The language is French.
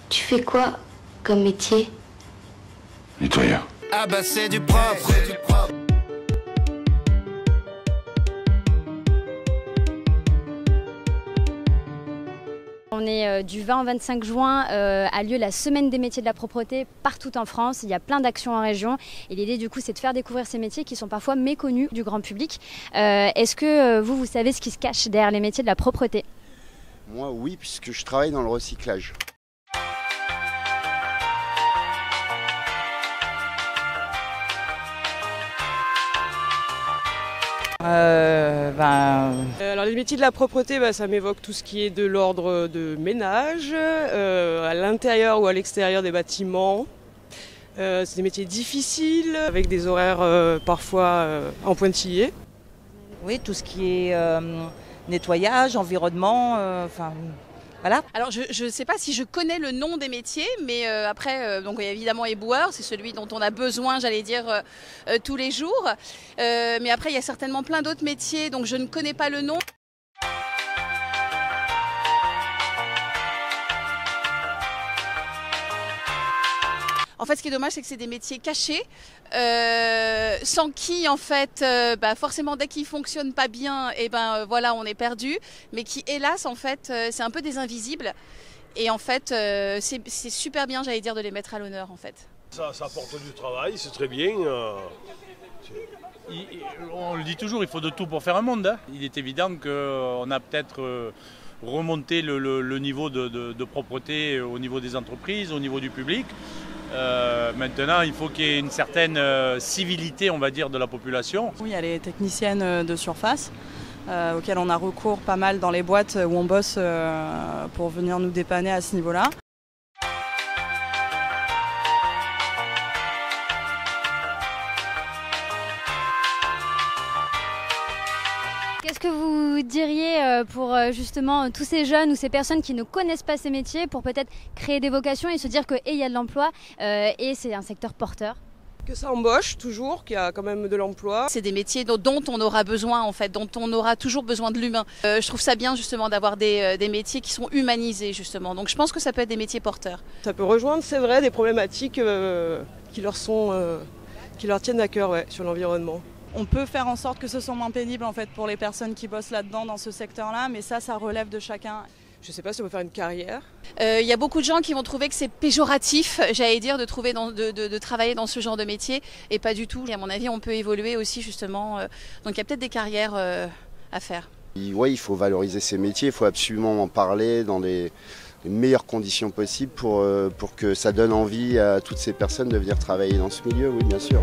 Tu fais quoi comme métier? Nettoyeur. Ah bah c'est du propre. On est du 20 au 25 juin, a lieu la semaine des métiers de la propreté partout en France. Il y a plein d'actions en région et l'idée du coup c'est de faire découvrir ces métiers qui sont parfois méconnus du grand public. Est-ce que vous savez ce qui se cache derrière les métiers de la propreté? Moi oui, puisque je travaille dans le recyclage. Alors les métiers de la propreté, ça m'évoque tout ce qui est de l'ordre de ménage, à l'intérieur ou à l'extérieur des bâtiments. C'est des métiers difficiles, avec des horaires parfois en pointillés. Oui, tout ce qui est nettoyage, environnement, voilà. Alors je ne sais pas si je connais le nom des métiers, mais après, donc évidemment éboueur, c'est celui dont on a besoin, j'allais dire, tous les jours. Mais après, il y a certainement plein d'autres métiers, donc je ne connais pas le nom. En fait, ce qui est dommage, c'est que c'est des métiers cachés, sans qui, en fait, forcément, dès qu'ils ne fonctionnent pas bien, voilà, on est perdu. Mais qui, hélas, en fait, c'est un peu des invisibles. Et en fait, c'est super bien, j'allais dire, de les mettre à l'honneur, en fait. Ça apporte du travail, c'est très bien. On le dit toujours, il faut de tout pour faire un monde. Hein. Il est évident qu'on a peut-être remonté le niveau de propreté au niveau des entreprises, au niveau du public. Maintenant, il faut qu'il y ait une certaine civilité, on va dire, de la population. Oui, il y a les techniciennes de surface auxquelles on a recours pas mal dans les boîtes où on bosse pour venir nous dépanner à ce niveau-là. Qu'est-ce que vous diriez pour justement tous ces jeunes ou ces personnes qui ne connaissent pas ces métiers pour peut-être créer des vocations et se dire qu'il y a de l'emploi et c'est un secteur porteur? Que ça embauche toujours, qu'il y a quand même de l'emploi. C'est des métiers dont on aura besoin, en fait, dont on aura toujours besoin de l'humain. Je trouve ça bien justement d'avoir des métiers qui sont humanisés justement. Donc je pense que ça peut être des métiers porteurs. Ça peut rejoindre, c'est vrai, des problématiques qui leur tiennent à cœur, sur l'environnement. On peut faire en sorte que ce soit moins pénible en fait pour les personnes qui bossent là-dedans, dans ce secteur-là, mais ça relève de chacun. Je ne sais pas si on peut faire une carrière. Il y a beaucoup de gens qui vont trouver que c'est péjoratif, j'allais dire, de travailler dans ce genre de métier, et pas du tout. Et à mon avis, on peut évoluer aussi justement. Donc il y a peut-être des carrières à faire. Oui, il faut valoriser ces métiers, il faut absolument en parler dans les meilleures conditions possibles pour que ça donne envie à toutes ces personnes de venir travailler dans ce milieu, oui bien sûr.